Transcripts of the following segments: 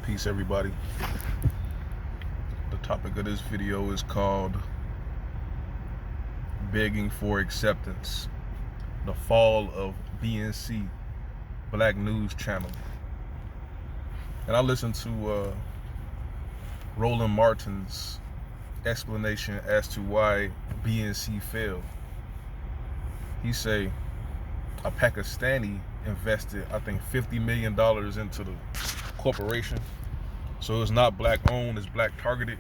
Peace, everybody. The topic of this video is called Begging for Acceptance, the fall of BNC, Black News Channel. And I listened to Roland Martin's explanation as to why BNC failed. He say a Pakistani invested, I think, $50 million into the corporation. So it's not black owned, it's black targeted.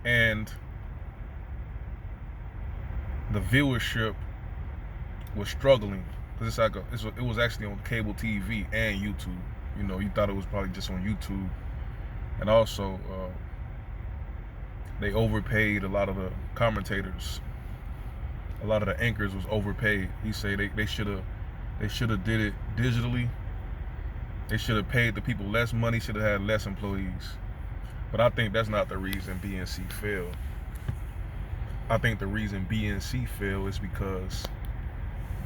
And the viewership was struggling because it was actually on cable TV and YouTube. You know, you thought it was probably just on YouTube. And also, they overpaid a lot of the commentators. A lot of the anchors was overpaid. He said they should have did it digitally. They should have paid the people less money, should have had less employees. But I think that's not the reason BNC failed. I think the reason BNC failed is because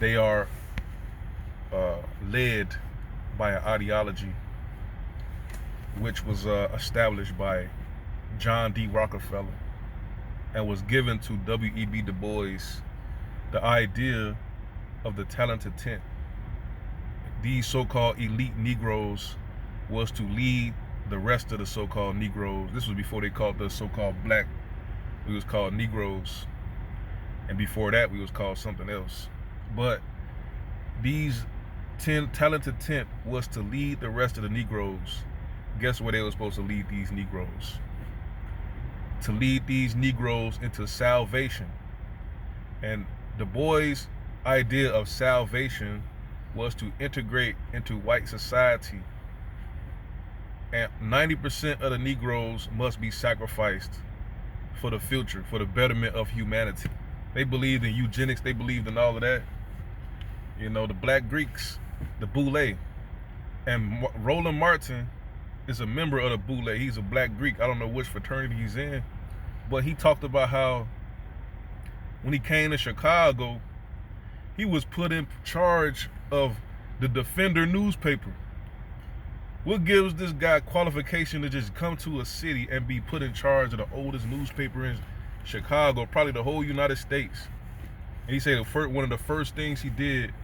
they are led by an ideology which was established by John D. Rockefeller and was given to W.E.B. Du Bois, the idea of the talented tent. These so-called elite Negroes was to lead the rest of the so-called Negroes. This was before they called the so-called black. We was called Negroes. And before that, we was called something else. But these talented tent was to lead the rest of the Negroes. Guess where they were supposed to lead these Negroes? To lead these Negroes into salvation. And Du Bois' idea of salvation was to integrate into white society, and 90% of the Negroes must be sacrificed for the future, for the betterment of humanity. They believed in eugenics, they believed in all of that. You know, the black Greeks, the Boule. And Roland Martin is a member of the Boule. He's a black Greek. I don't know which fraternity he's in, but he talked about how when he came to Chicago, he was put in charge of the Defender newspaper. What gives this guy qualification to just come to a city and be put in charge of the oldest newspaper in Chicago, probably the whole United States? And he said one of the first things he did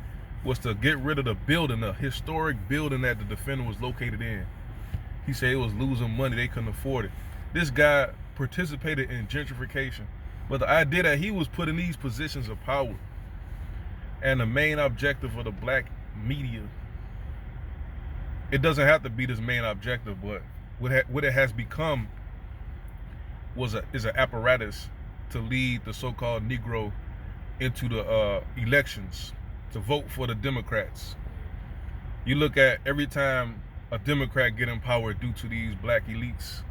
was to get rid of the building, the historic building that the Defender was located in. He said it was losing money, they couldn't afford it. This guy participated in gentrification, but the idea that he was put in these positions of power, and the main objective of the black media, it doesn't have to be this main objective, but what it has become is an apparatus to lead the so-called Negro into the elections to vote for the Democrats. You look at every time a Democrat get in power due to these black elites,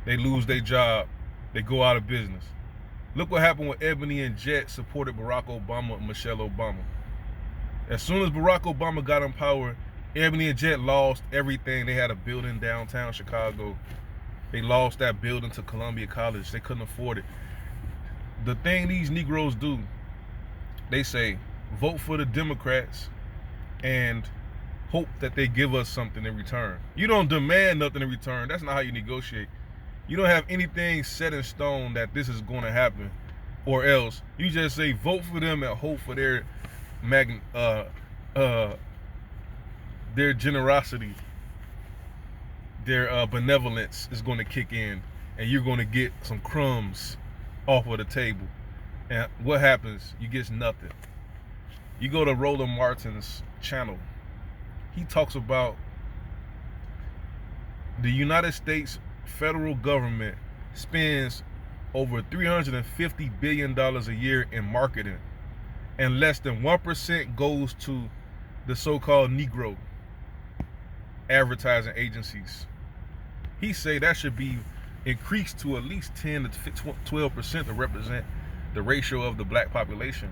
they lose their job, they go out of business. Look what happened when Ebony and Jet supported Barack Obama and Michelle Obama. As soon as Barack Obama got in power, Ebony and Jet lost everything. They had a building downtown Chicago. They lost that building to Columbia College. They couldn't afford it. The thing these Negroes do, they say, vote for the Democrats and hope that they give us something in return. You don't demand nothing in return. That's not how you negotiate. You don't have anything set in stone that this is going to happen, or else you just say vote for them and hope for their generosity, their benevolence is going to kick in, and you're going to get some crumbs off of the table. And what happens? You get nothing. You go to Roland Martin's channel. He talks about the United States federal government spends over $350 billion a year in marketing, and less than 1% goes to the so-called Negro advertising agencies. He say that should be increased to at least 10 to 12% to represent the ratio of the black population.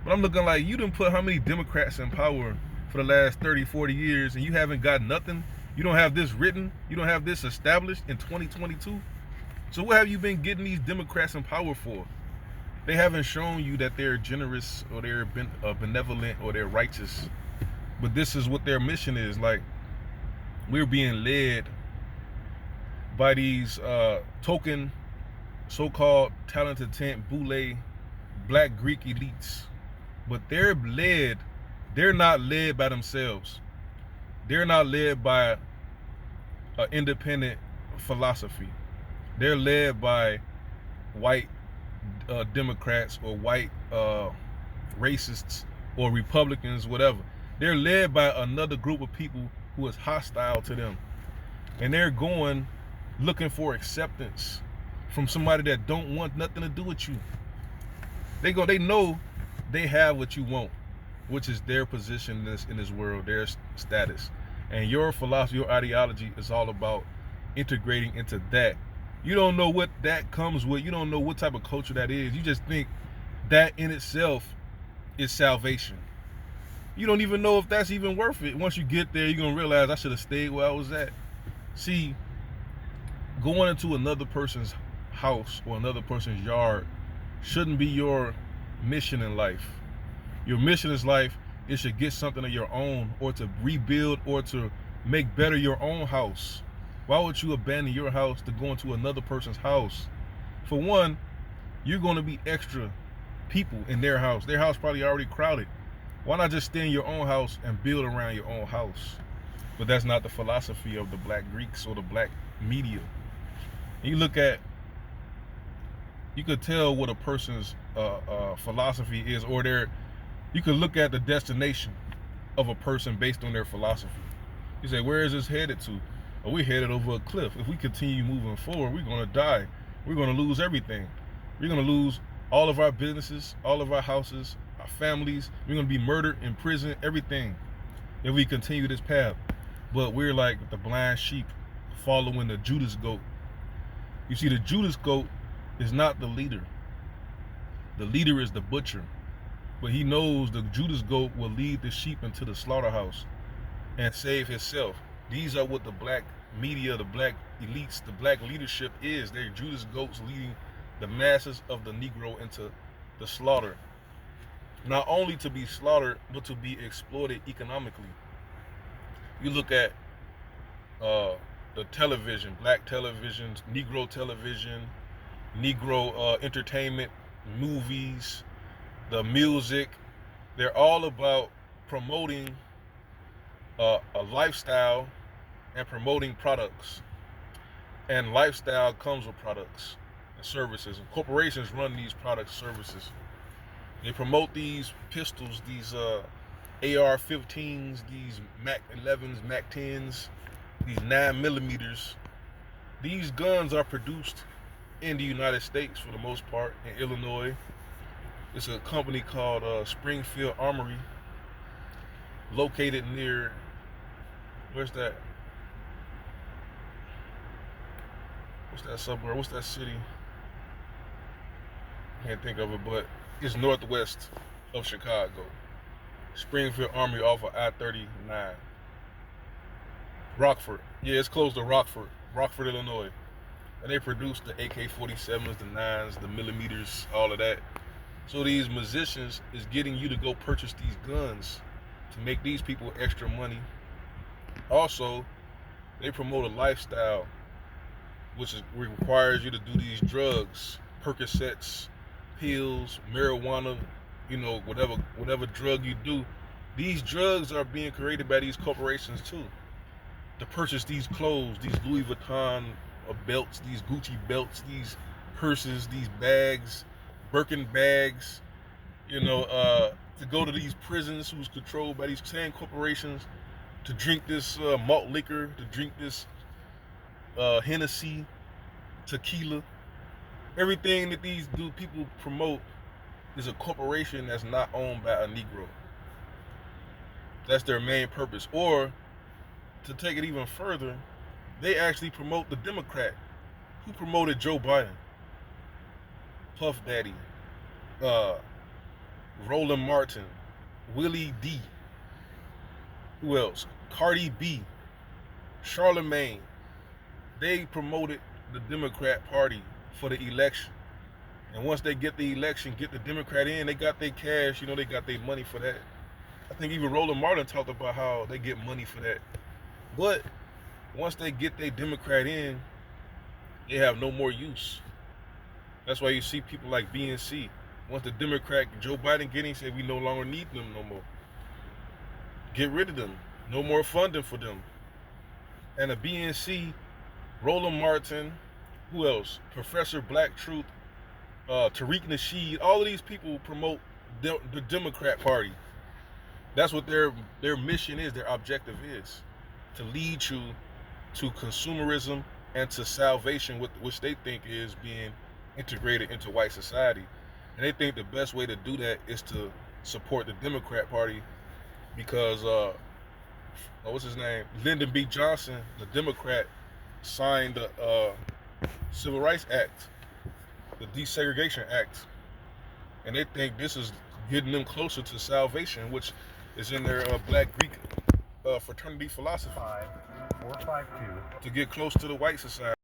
But I'm looking like, you done put how many Democrats in power for the last 30, 40 years, and you haven't got nothing? You don't have this written, you don't have this established in 2022? So what have you been getting these Democrats in power for? They haven't shown you that they're generous or they're benevolent or they're righteous. But this is what their mission is. Like, we're being led by these token so-called talented tent boule black Greek elites. But they're not led by themselves. They're not led by an independent philosophy. They're led by white Democrats or white racists or Republicans, whatever. They're led by another group of people who is hostile to them. And they're going looking for acceptance from somebody that don't want nothing to do with you. They know they have what you want, which is their position in this world, their status. And your philosophy, your ideology is all about integrating into that. You don't know what that comes with. You don't know what type of culture that is. You just think that in itself is salvation. You don't even know if that's even worth it. Once you get there, you're going to realize I should have stayed where I was at. See, going into another person's house or another person's yard shouldn't be your mission in life. Your mission in life is to get something of your own, or to rebuild, or to make better your own house. Why would you abandon your house to go into another person's house? For one, you're going to be extra people in their house. Their house probably already crowded. Why not just stay in your own house and build around your own house? But that's not the philosophy of the black Greeks or the black media. You could tell what a person's philosophy is, or you could look at the destination of a person based on their philosophy. You say, where is this headed to? Oh, we're headed over a cliff. If we continue moving forward, we're going to die. We're going to lose everything. We're going to lose all of our businesses, all of our houses, our families. We're going to be murdered, in prison, everything, if we continue this path. But we're like the blind sheep following the Judas goat. You see, the Judas goat is not the leader. The leader is the butcher. But he knows the Judas goat will lead the sheep into the slaughterhouse and save himself. These are what the black media, the black elites, the black leadership is. They're Judas goats leading the masses of the Negro into the slaughter. Not only to be slaughtered, but to be exploited economically. You look at the television, black television, Negro television, Negro entertainment, movies, the music. They're all about promoting a lifestyle and promoting products. And lifestyle comes with products and services. And corporations run these product services. They promote these pistols, these AR-15s, these Mac 11s, Mac 10s, these 9mm. These guns are produced in the United States for the most part, in Illinois. It's a company called Springfield Armory, located near, where's that? What's that suburb? What's that city? Can't think of it, but it's northwest of Chicago. Springfield Armory off of I-39. Rockford. Yeah, it's close to Rockford, Illinois. And they produce the AK-47s, the 9s, the millimeters, all of that. So these musicians is getting you to go purchase these guns to make these people extra money. Also, they promote a lifestyle which requires you to do these drugs, Percocets, pills, marijuana, whatever drug you do. These drugs are being created by these corporations too, to purchase these clothes, these Louis Vuitton belts, these Gucci belts, these purses, these bags, Birkin bags, to go to these prisons who's controlled by these same corporations, to drink this malt liquor, to drink this Hennessy, tequila. Everything that these people promote is a corporation that's not owned by a Negro. That's their main purpose. Or, to take it even further, they actually promote the Democrat. Who promoted Joe Biden? Puff Daddy, Roland Martin, Willie D. Who else? Cardi B, Charlemagne. They promoted the Democrat Party for the election. And once they get the election, get the Democrat in, they got their cash, they got their money for that. I think even Roland Martin talked about how they get money for that. But once they get their Democrat in, they have no more use. That's why you see people like BNC. Once the Democrat Joe Biden getting said we no longer need them no more. Get rid of them. No more funding for them. And the BNC, Roland Martin, who else? Professor Black Truth, Tariq Nasheed, all of these people promote the Democrat Party. That's what their mission is, their objective is, to lead you to consumerism and to salvation, which they think is being integrated into white society. And they think the best way to do that is to support the Democrat Party because, what's his name? Lyndon B. Johnson, the Democrat, signed the Civil Rights Act, the Desegregation Act. And they think this is getting them closer to salvation, which is in their Black Greek fraternity philosophy. 5452. To get close to the white society.